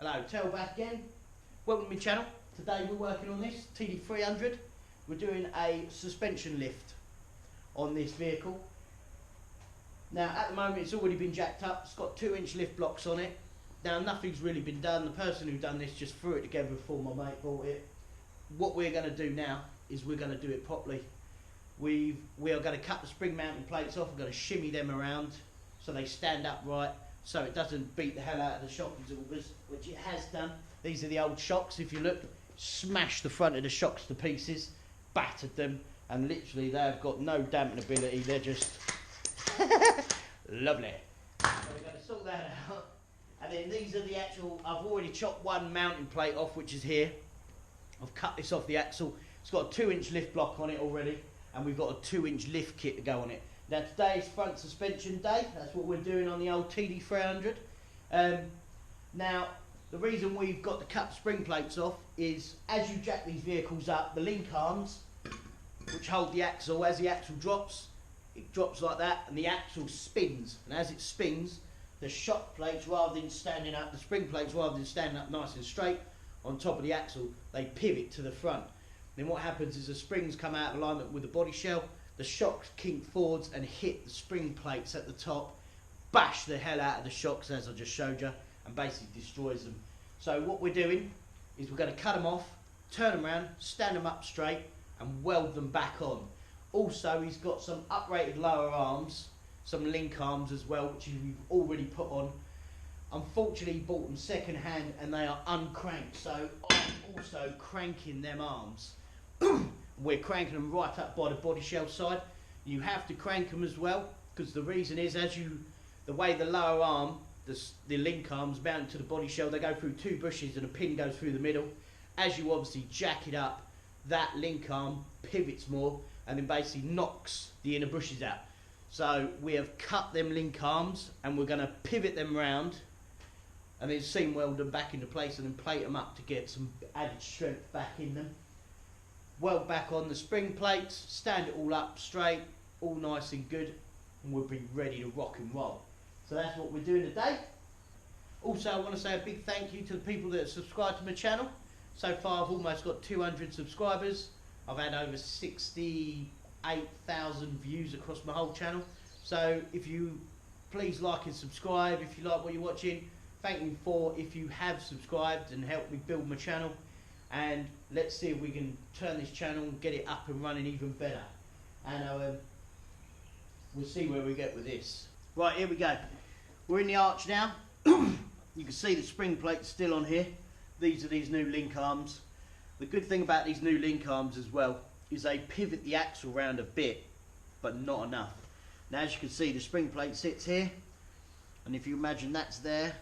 Hello, Tel back again. Welcome to my channel. Today we're working on this td300. We're doing a suspension lift on this vehicle. Now at the moment it's already been jacked up. It's got 2-inch lift blocks on it. Now nothing's really been done. The person who done this just threw it together before my mate bought it. What we're going to do now is we're going to do it properly. We are going to cut the spring mounting plates off. We're going to shimmy them around so they stand up right, so it doesn't beat the hell out of the shock absorbers, which it has done. These are the old shocks. If you look, smashed the front of the shocks to pieces, battered them, and literally they've got no damping ability. They're just lovely. So we're going to sort that out. And then these are the actual, I've already chopped one mounting plate off, which is here. I've cut this off the axle. It's got a 2-inch lift block on it already, and we've got a 2-inch lift kit to go on it. Now today is front suspension day. That's what we're doing on the old td300. Now the reason we've got the cut spring plates off is as you jack these vehicles up, the link arms which hold the axle, as the axle drops, it drops like that and the axle spins, and as it spins the shock plates, rather than standing up, the spring plates, rather than standing up nice and straight on top of the axle, they pivot to the front. Then what happens is the springs come out of alignment with the body shell, the shocks kink forwards and hit the spring plates at the top, bash the hell out of the shocks as I just showed you, and basically destroys them. So what we're doing is we're going to cut them off, turn them around, stand them up straight and weld them back on. Also he's got some uprated lower arms, some link arms as well, which we've already put on. Unfortunately he bought them second hand and they are uncranked, so I'm also cranking them arms. We're cranking them right up by the body shell side. You have to crank them as well, because the reason is, the way the lower arm, the link arms mount to the body shell, they go through 2 bushes and a pin goes through the middle. As you obviously jack it up, that link arm pivots more and then basically knocks the inner bushes out. So we have cut them link arms and we're going to pivot them round and then seam weld them back into place and then plate them up to get some added strength back in them. Weld back on the spring plates, stand it all up straight, all nice and good, and we'll be ready to rock and roll. So that's what we're doing today. Also, I want to say a big thank you to the people that have subscribed to my channel. So far I've almost got 200 subscribers. I've had over 68,000 views across my whole channel. So if you please like and subscribe if you like what you're watching. Thank you for if you have subscribed and helped me build my channel. And let's see if we can turn this channel and get it up and running even better. And we'll see where we get with this. Right, here we go. We're in the arch now. You can see the spring plate's still on here. These are these new link arms. The good thing about these new link arms as well is they pivot the axle round a bit, but not enough. Now as you can see, the spring plate sits here, and if you imagine that's there,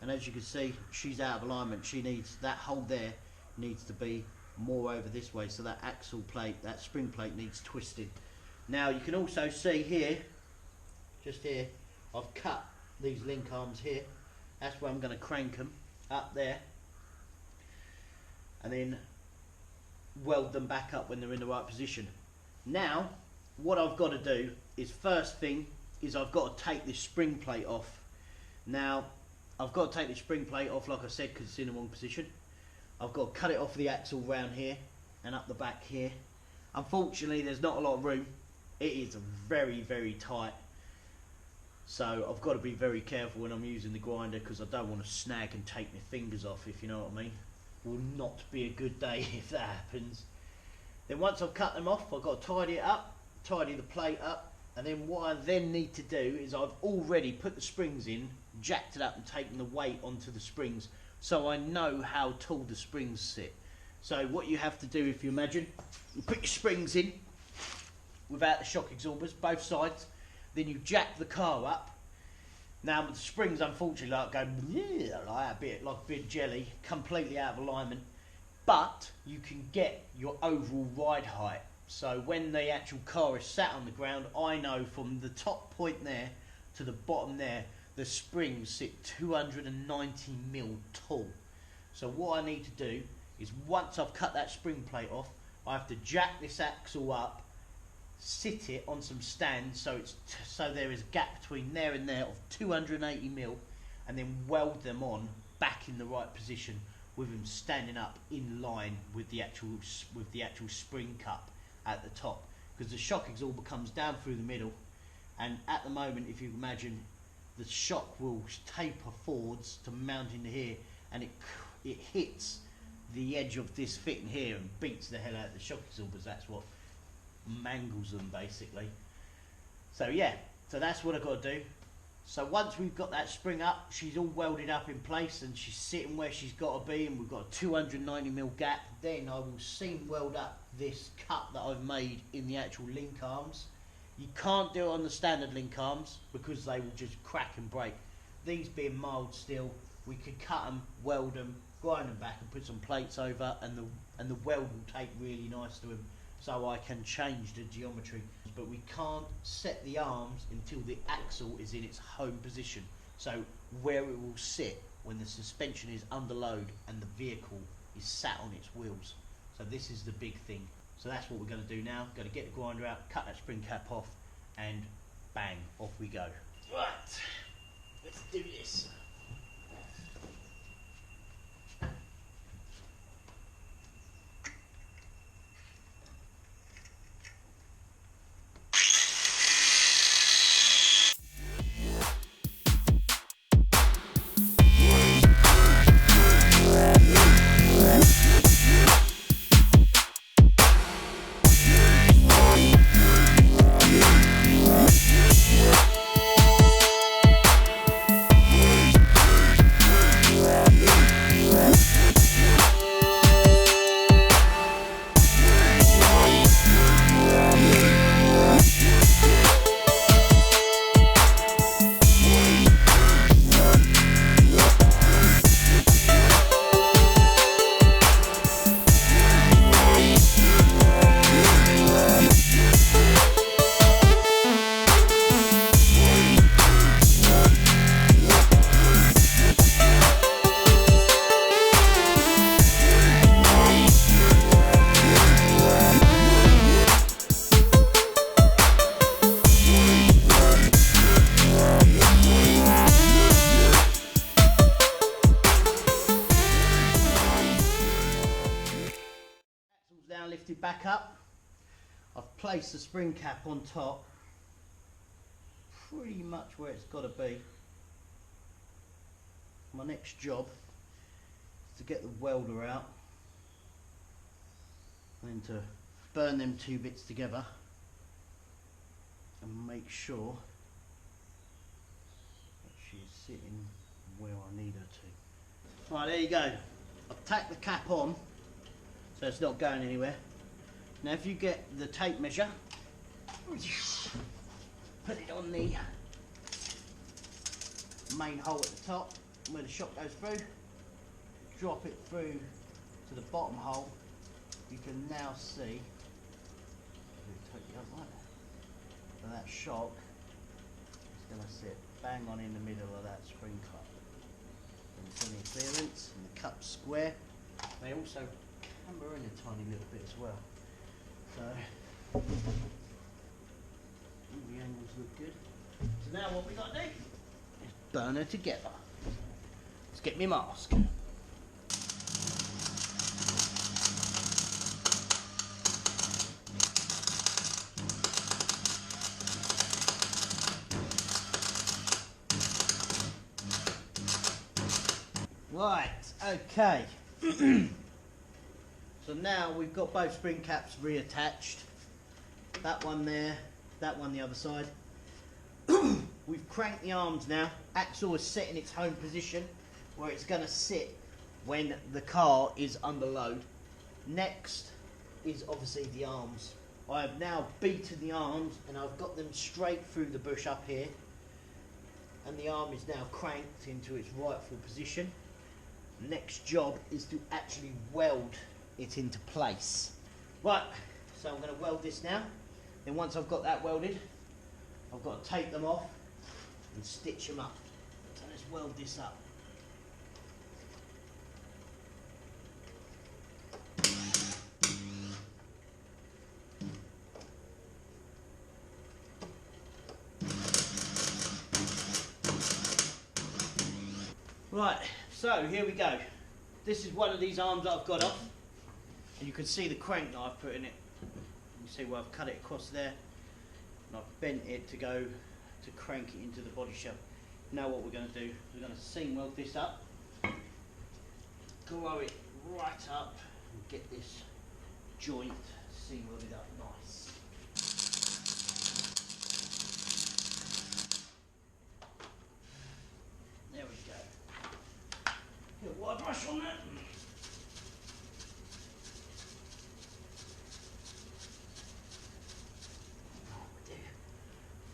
and as you can see, she's out of alignment. She needs, that hole there needs to be more over this way, so that axle plate, that spring plate needs twisted. Now you can also see here, just here, I've cut these link arms here. That's where I'm going to crank them up there and then weld them back up when they're in the right position. Now what I've got to do is, first thing is I've got to take this spring plate off. Now I've got to take the spring plate off, like I said, because it's in the wrong position. I've got to cut it off the axle round here and up the back here. Unfortunately there's not a lot of room. It is very, very tight. So I've got to be very careful when I'm using the grinder, because I don't want to snag and take my fingers off, if you know what I mean. Will not be a good day if that happens. Then once I've cut them off, I've got to tidy it up, tidy the plate up, and then what I then need to do is I've already put the springs in, jacked it up and taken the weight onto the springs, so I know how tall the springs sit. So what you have to do, if you imagine, you put your springs in without the shock absorbers, both sides, then you jack the car up. Now the springs unfortunately like go like a bit of jelly, completely out of alignment, but you can get your overall ride height. So when the actual car is sat on the ground, I know from the top point there to the bottom there, the springs sit 290 mil tall. So what I need to do is, once I've cut that spring plate off, I have to jack this axle up, sit it on some stands so there is a gap between there and there of 280 mil, and then weld them on back in the right position with them standing up in line with the actual spring cup at the top, because the shock absorber comes down through the middle, and at the moment, if you imagine, the shock will taper forwards to mount into here, and it hits the edge of this fitting here and beats the hell out of the shock absorbers. That's what mangles them basically. So yeah, so that's what I've got to do. So once we've got that spring up, she's all welded up in place and she's sitting where she's got to be, and we've got a 290mm gap, then I will seam weld up this cut that I've made in the actual link arms. You can't do it on the standard link arms because they will just crack and break. These being mild steel, we could cut them, weld them, grind them back and put some plates over, and the weld will take really nice to them, so I can change the geometry. But we can't set the arms until the axle is in its home position, so where it will sit when the suspension is under load and the vehicle is sat on its wheels. So this is the big thing. So that's what we're going to do now. Going to get the grinder out, cut that spring cap off, and bang, off we go. Right, let's do this. Now lifted back up, I've placed the spring cap on top, pretty much where it's got to be. My next job is to get the welder out and to burn them two bits together and make sure that she's sitting where I need her to. Right, there you go. I've tacked the cap on, so it's not going anywhere. Now if you get the tape measure, put it on the main hole at the top where the shock goes through, drop it through to the bottom hole, you can now see, so that shock is going to sit bang on in the middle of that spring cup. And plenty of clearance, and the cup's square. They also camber in a tiny little bit as well. So all the angles look good. So now what we got to do is burn her together. Let's get me mask. Right, okay. So now we've got both spring caps reattached. That one there, that one the other side. We've cranked the arms now. Axle is set in its home position where it's going to sit when the car is under load. Next is obviously the arms. I have now beaten the arms and I've got them straight through the bush up here. And the arm is now cranked into its rightful position. Next job is to actually weld it into place. Right, so I'm going to weld this now. Then once I've got that welded, I've got to take them off and stitch them up. So let's weld this up. Right, So here we go. This is one of these arms that I've got off, and you can see the crank that I've put in it. You see where I've cut it across there, and I've bent it to go to crank it into the body shell. Now what we're going to do, we're going to seam weld this up, grow it right up, and get this joint seam welded up nice. There we go. Get a wire brush on that.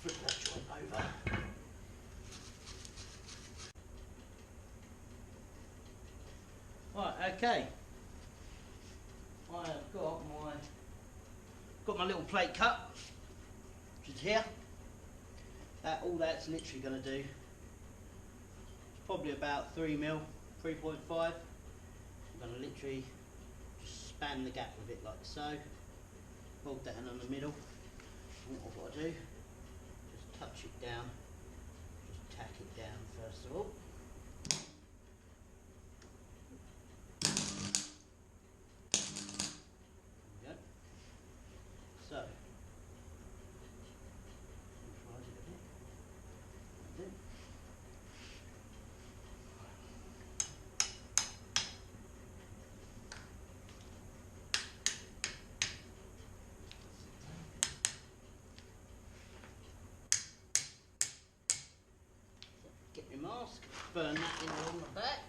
Flip that joint over. Right, okay. I have got my little plate cut, which is here. All that's literally going to do is probably about 3mm, 3.5. I'm going to literally just span the gap with it like so. Fold that in on the middle. And what I've got to do, just touch it down, just tack it down first of all. So, get my mask, burn that in on the back.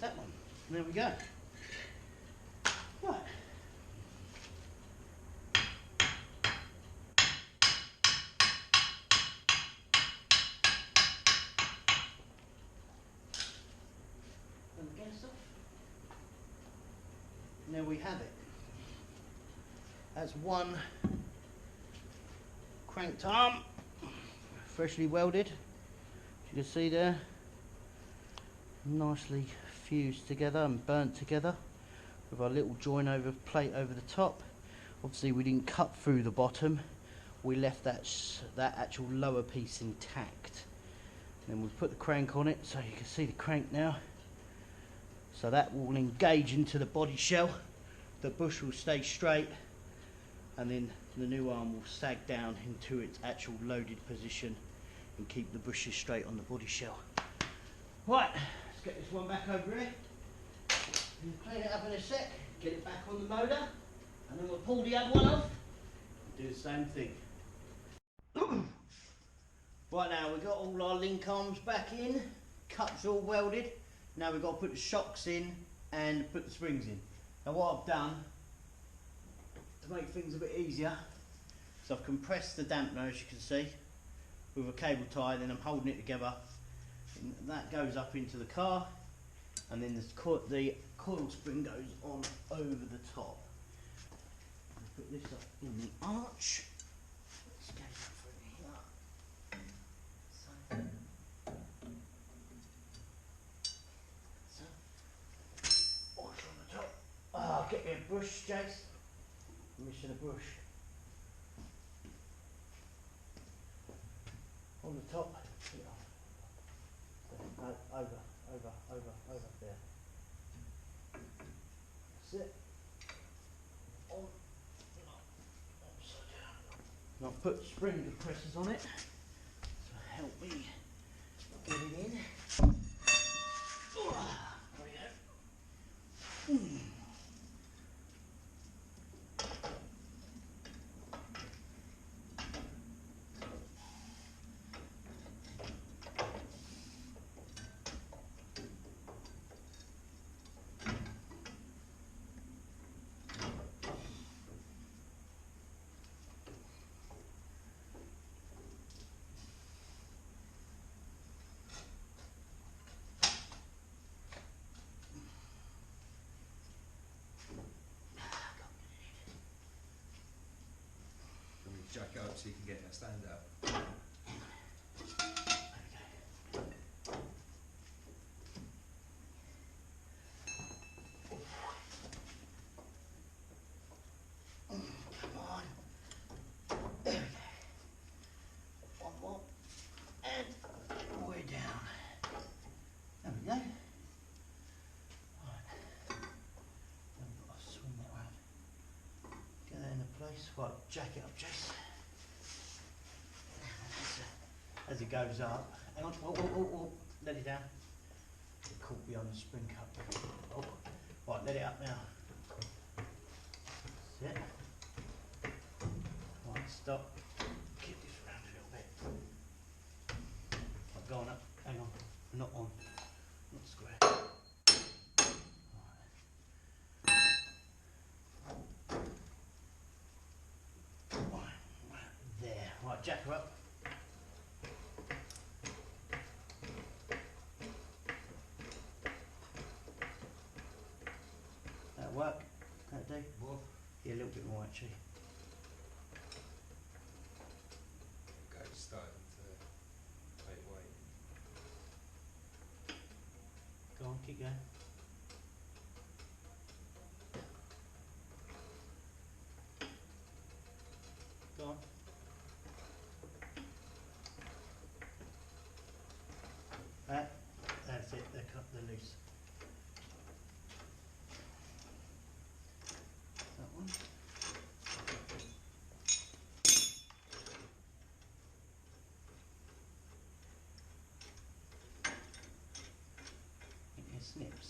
That one. There we go. Right. Turn the gas off. And there we have it. That's one cranked arm, freshly welded. As you can see there, nicely fused together and burnt together with our little join over plate over the top. Obviously we didn't cut through the bottom, we left that actual lower piece intact. And then we put the crank on it, so you can see the crank now. So that will engage into the body shell, the bush will stay straight, and then the new arm will sag down into its actual loaded position and keep the bushes straight on the body shell. Right. Let's get this one back over here, and clean it up in a sec, get it back on the motor, and then we'll pull the other one off and do the same thing. Right, now we've got all our link arms back in, cups all welded. Now we've got to put the shocks in and put the springs in. Now what I've done to make things a bit easier, so I've compressed the dampener, as you can see, with a cable tie, then I'm holding it together. And that goes up into the car, and then the coil spring goes on over the top. I'll put this up in the arch. Let's go through here. So wash on the top. Oh, get me a brush, Jace. I'm missing a brush. On the top. Yeah. Over there. And I'll put spring compressors on it to help me get it in. There we go. Jack up so you can get that stand out. Come on. There we go. One more. And we're down. There we go. Right. Then we've got to swing that around. Get that into place. Right, jack it up, Jace. As it goes up. Hang on. Oh. Let it down. Get caught behind the spring cup. Oh. Right, let it up now. That's it. Right, stop. Keep this around a little bit. Right, go on up. Hang on. Not on. Not square. Right. There. Right, jack her up. That'll work. That'll do. More? Yeah, a little bit more actually. Okay, starting to take weight. Go on, keep going. Go on. That's it, they're loose. That one. It snips.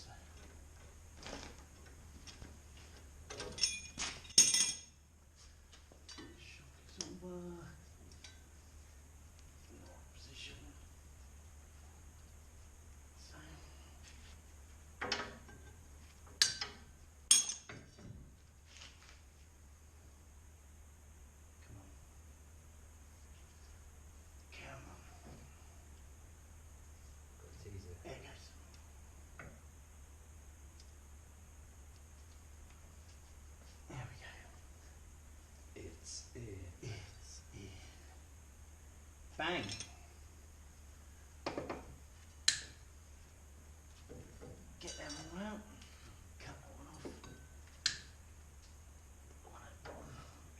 Shock is over. Position. There it goes. There we go. It's in. It's in. Bang. Get that one out. Cut that one off.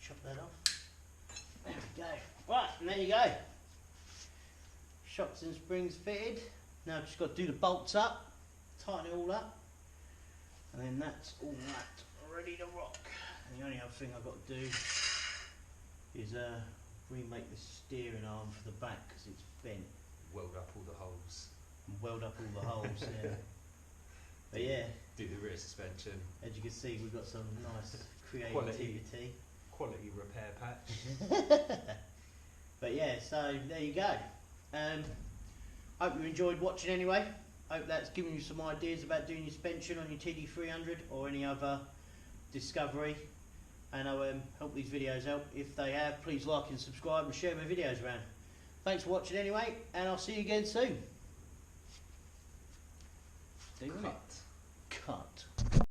Chop that off. There we go. Right, and there you go. Shocks and springs fitted. Now I've just got to do the bolts up, tighten it all up, and then that's all that ready to rock. And the only other thing I've got to do is remake the steering arm for the back because it's bent. Weld up all the holes. And weld up all the holes, yeah. But yeah, Do the rear suspension. as you can see, we've got some nice creativity. Quality repair patch. But yeah, so there you go. Hope you enjoyed watching anyway. Hope that's given you some ideas about doing your suspension on your TD300 or any other Discovery. And I hope these videos help. If they have, please like and subscribe and share my videos around. Thanks for watching anyway, and I'll see you again soon. Cut. Cut.